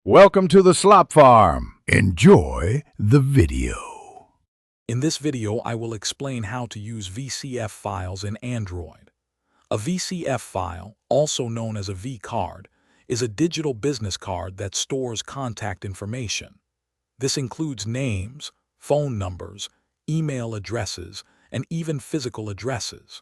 Welcome to the Slop Farm. Enjoy the video. In this video, I will explain how to use VCF files in Android. A VCF file, also known as a V-card, is a digital business card that stores contact information. This includes names, phone numbers, email addresses, and even physical addresses.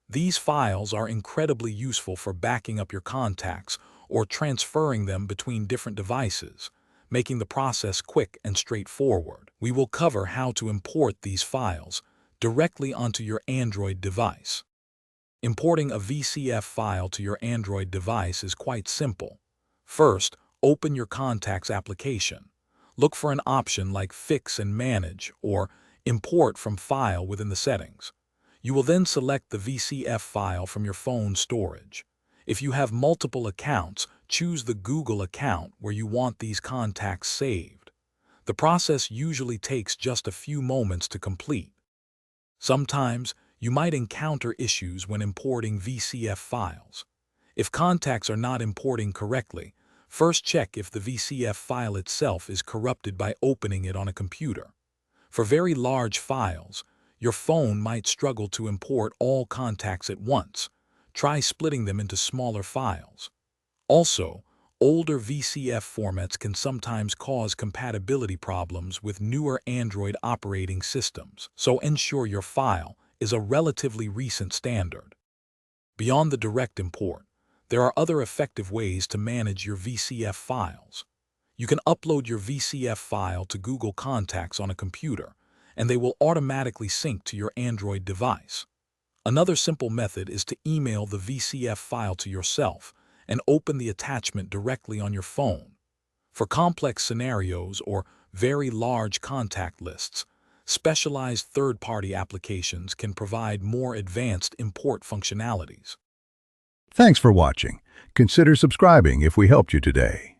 These files are incredibly useful for backing up your contacts or transferring them between different devices, making the process quick and straightforward. We will cover how to import these files directly onto your Android device. Importing a VCF file to your Android device is quite simple. First, open your Contacts application. Look for an option like Fix and Manage or Import from File within the settings. You will then select the VCF file from your phone storage. If you have multiple accounts, choose the Google account where you want these contacts saved. The process usually takes just a few moments to complete. Sometimes, you might encounter issues when importing VCF files. If contacts are not importing correctly, first check if the VCF file itself is corrupted by opening it on a computer. For very large files, your phone might struggle to import all contacts at once. Try splitting them into smaller files. Also, older VCF formats can sometimes cause compatibility problems with newer Android operating systems, so ensure your file is a relatively recent standard. Beyond the direct import, there are other effective ways to manage your VCF files. You can upload your VCF file to Google Contacts on a computer, and they will automatically sync to your Android device. Another simple method is to email the VCF file to yourself and open the attachment directly on your phone. For complex scenarios or very large contact lists, specialized third-party applications can provide more advanced import functionalities. Thanks for watching. Consider subscribing if we helped you today.